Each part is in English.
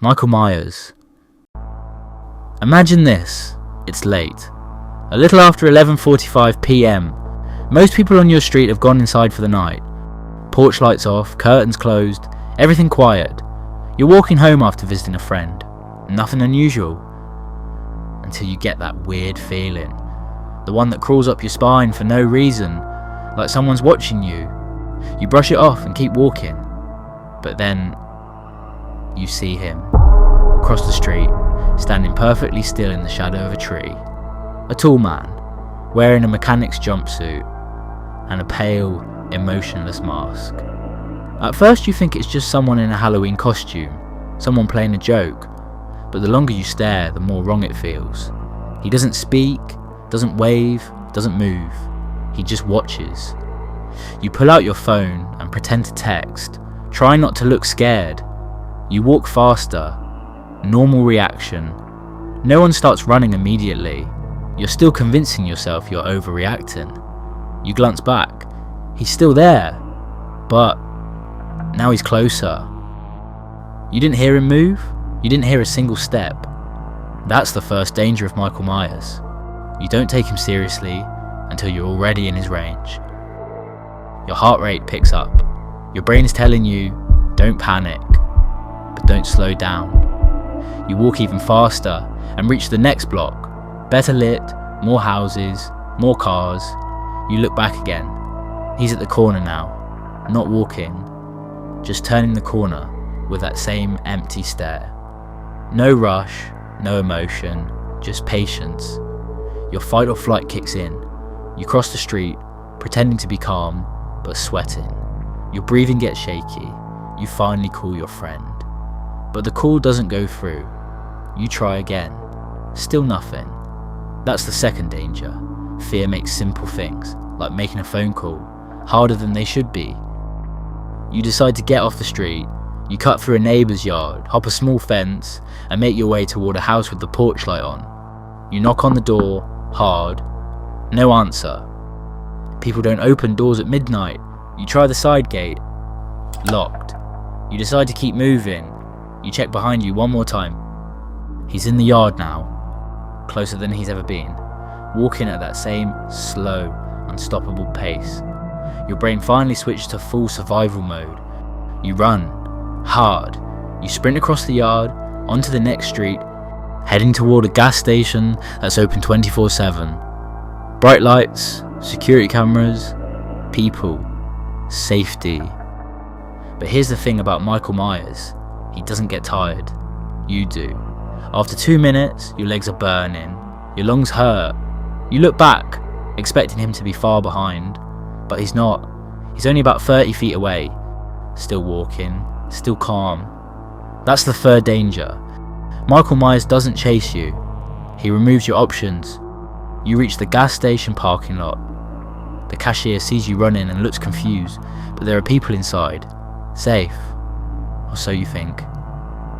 Michael Myers. Imagine this. It's late. A little after 11:45 PM. Most people on your street have gone inside for the night. Porch lights off, curtains closed, everything quiet. You're walking home after visiting a friend. Nothing unusual. Until you get that weird feeling. The one that crawls up your spine for no reason, like someone's watching you. You brush it off and keep walking. But then you see him, across the street, standing perfectly still in the shadow of a tree. A tall man, wearing a mechanic's jumpsuit and a pale, emotionless mask. At first you think it's just someone in a Halloween costume, someone playing a joke, but the longer you stare, the more wrong it feels. He doesn't speak, doesn't wave, doesn't move. He just watches. You pull out your phone and pretend to text, try not to look scared. You walk faster. Normal reaction. No one starts running immediately. You're still convincing yourself you're overreacting. You glance back. He's still there. But now he's closer. You didn't hear him move. You didn't hear a single step. That's the first danger of Michael Myers. You don't take him seriously until you're already in his range. Your heart rate picks up. Your brain's telling you, don't panic, but don't slow down. You walk even faster and reach the next block. Better lit, more houses, more cars. You look back again. He's at the corner now, not walking, just turning the corner with that same empty stare. No rush, no emotion, just patience. Your fight or flight kicks in. You cross the street, pretending to be calm, but sweating. Your breathing gets shaky. You finally call your friend. But the call doesn't go through. You try again. Still nothing. That's the second danger. Fear makes simple things, like making a phone call, harder than they should be. You decide to get off the street. You cut through a neighbour's yard, hop a small fence, and make your way toward a house with the porch light on. You knock on the door, hard. No answer. People don't open doors at midnight. You try the side gate. Locked. You decide to keep moving. You check behind you one more time. He's in the yard now, closer than he's ever been, walking at that same slow, unstoppable pace. Your brain finally switches to full survival mode. You run, hard. You sprint across the yard, onto the next street, heading toward a gas station that's open 24/7. Bright lights, security cameras, people, safety. But here's the thing about Michael Myers. He doesn't get tired. You do. After 2 minutes, your legs are burning, your lungs hurt. You look back, expecting him to be far behind, but he's not. He's only about 30 feet away, still walking, still calm. That's the third danger. Michael Myers doesn't chase you. He removes your options. You reach the gas station parking lot. The cashier sees you run in and looks confused, but there are people inside. Safe. Or so you think.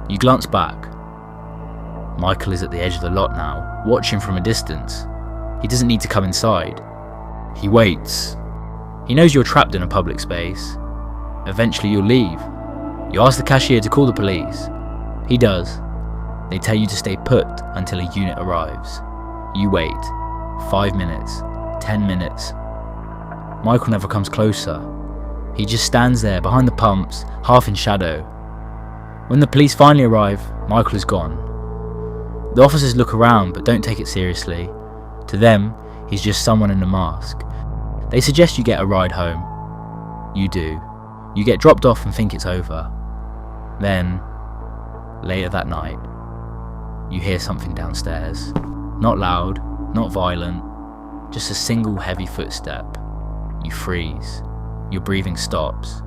You glance back. Michael is at the edge of the lot now, watching from a distance. He doesn't need to come inside. He waits. He knows you're trapped in a public space. Eventually you'll leave. You ask the cashier to call the police. He does. They tell you to stay put until a unit arrives. You wait. 5 minutes. 10 minutes. Michael never comes closer. He just stands there behind the pumps, half in shadow. When the police finally arrive, Michael is gone. The officers look around but don't take it seriously. To them, he's just someone in a mask. They suggest you get a ride home. You do. You get dropped off and think it's over. Then, later that night, you hear something downstairs. Not loud, not violent, just a single heavy footstep. You freeze. Your breathing stops.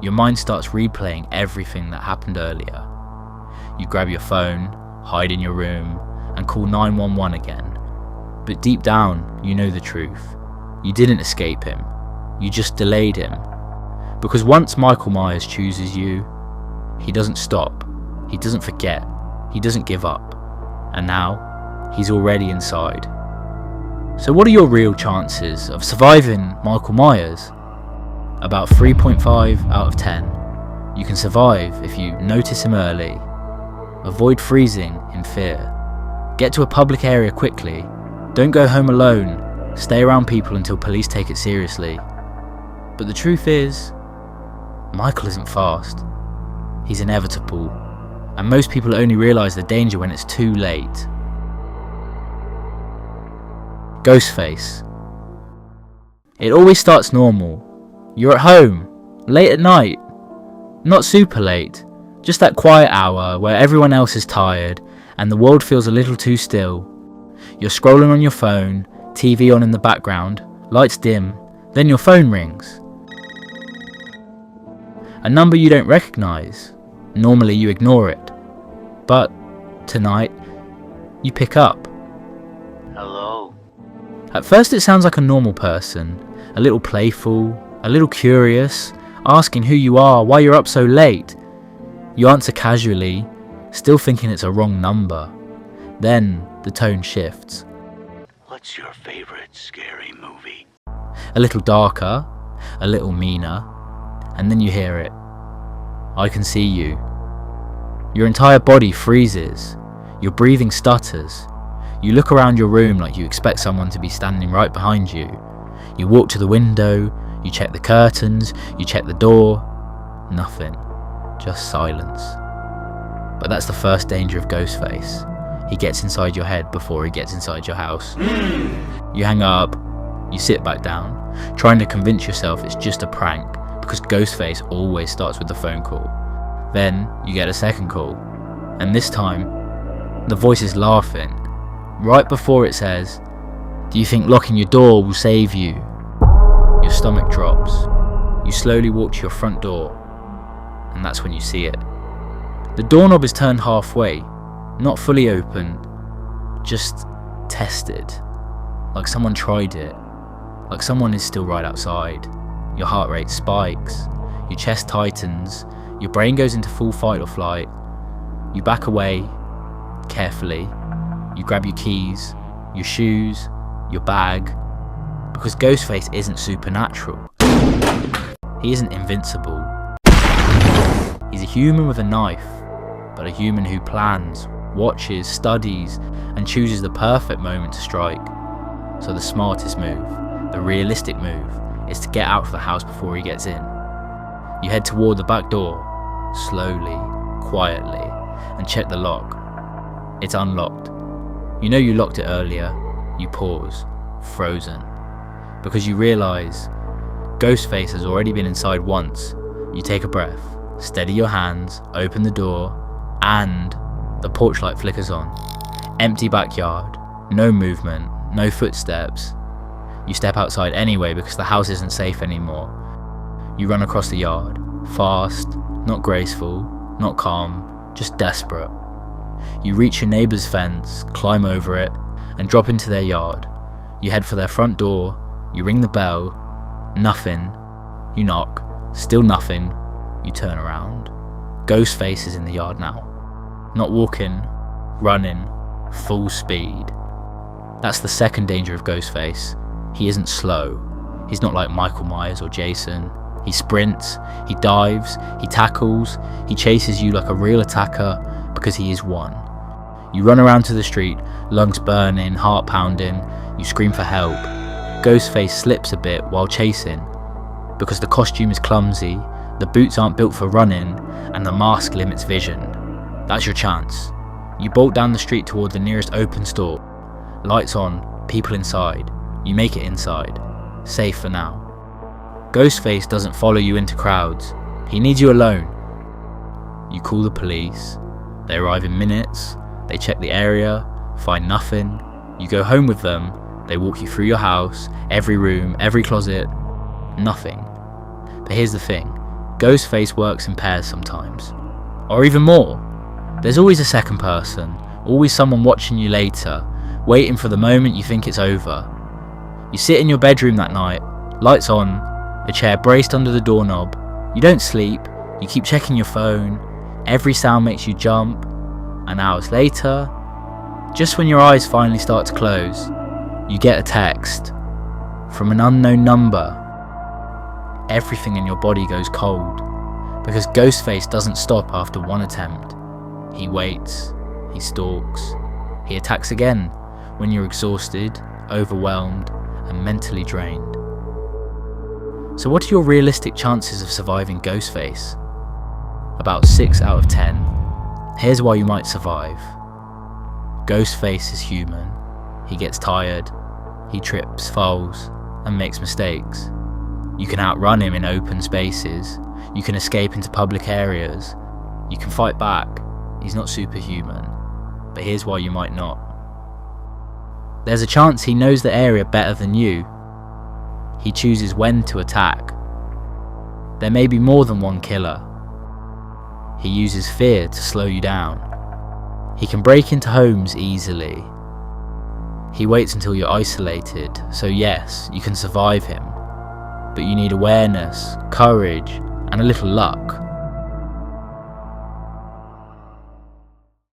Your mind starts replaying everything that happened earlier. You grab your phone, hide in your room, and call 911 again. But deep down, you know the truth. You didn't escape him. You just delayed him. Because once Michael Myers chooses you, he doesn't stop. He doesn't forget. He doesn't give up. And now, he's already inside. So what are your real chances of surviving Michael Myers? About 3.5 out of 10. You can survive if you notice him early, Avoid freezing in fear. Get to a public area quickly. Don't go home alone. Stay around people until police take it seriously. But the truth is, Michael isn't fast. He's inevitable. And most people only realise the danger when it's too late. Ghostface. It always starts normal. You're at home, late at night. Not super late, just that quiet hour where everyone else is tired and the world feels a little too still. You're scrolling on your phone, TV on in the background, lights dim, then your phone rings. A number you don't recognise. Normally you ignore it. But tonight, you pick up. Hello. At first it sounds like a normal person, a little playful, a little curious, asking who you are, why you're up so late. You answer casually, still thinking it's a wrong number. Then the tone shifts. What's your favorite scary movie? A little darker, a little meaner, and then you hear it. I can see you. Your entire body freezes. Your breathing stutters. You look around your room like you expect someone to be standing right behind you. You walk to the window, you check the curtains, you check the door. Nothing. Just silence. But that's the first danger of Ghostface. He gets inside your head before he gets inside your house. You hang up, you sit back down, trying to convince yourself it's just a prank, because Ghostface always starts with a phone call. Then you get a second call, and this time, the voice is laughing. Right before it says, "Do you think locking your door will save you?" Your stomach drops. You slowly walk to your front door, and that's when you see it. The doorknob is turned halfway, not fully open, just tested. Like someone tried it, like someone is still right outside. Your heart rate spikes, your chest tightens, your brain goes into full fight or flight. You back away, carefully. You grab your keys, your shoes, your bag, because Ghostface isn't supernatural. He isn't invincible. He's a human with a knife, but a human who plans, watches, studies, and chooses the perfect moment to strike. So the smartest move, the realistic move, is to get out of the house before he gets in. You head toward the back door, slowly, quietly, and check the lock. It's unlocked. You know you locked it earlier. You pause, frozen, because you realise Ghostface has already been inside once. You take a breath, steady your hands, open the door, and the porch light flickers on. Empty backyard, no movement, no footsteps. You step outside anyway because the house isn't safe anymore. You run across the yard, fast, not graceful, not calm, just desperate. You reach your neighbour's fence, climb over it, and drop into their yard. You head for their front door, you ring the bell, nothing. You knock, still nothing. You turn around. Ghostface is in the yard now. Not walking, running, full speed. That's the second danger of Ghostface. He isn't slow. He's not like Michael Myers or Jason. He sprints, he dives, he tackles, he chases you like a real attacker because he is one. You run around to the street, lungs burning, heart pounding, you scream for help. Ghostface slips a bit while chasing because the costume is clumsy, the boots aren't built for running, and the mask limits vision. That's your chance. You bolt down the street toward the nearest open store. Lights on, people inside. You make it inside. Safe for now. Ghostface doesn't follow you into crowds. He needs you alone. You call the police. They arrive in minutes. They check the area, find nothing. You go home with them. They walk you through your house, every room, every closet. Nothing. But here's the thing. Ghostface works in pairs sometimes. Or even more. There's always a second person. Always someone watching you later, waiting for the moment you think it's over. You sit in your bedroom that night, lights on, a chair braced under the doorknob. You don't sleep, you keep checking your phone. Every sound makes you jump. And hours later, just when your eyes finally start to close, you get a text from an unknown number. Everything in your body goes cold, because Ghostface doesn't stop after one attempt. He waits, he stalks, he attacks again when you're exhausted, overwhelmed, and mentally drained. So what are your realistic chances of surviving Ghostface? About 6 out of 10. Here's why you might survive. Ghostface is human. He gets tired, he trips, falls, and makes mistakes. You can outrun him in open spaces, you can escape into public areas, you can fight back. He's not superhuman, but here's why you might not. There's a chance he knows the area better than you. He chooses when to attack. There may be more than one killer. He uses fear to slow you down. He can break into homes easily. He waits until you're isolated, so yes, you can survive him. But you need awareness, courage, and a little luck.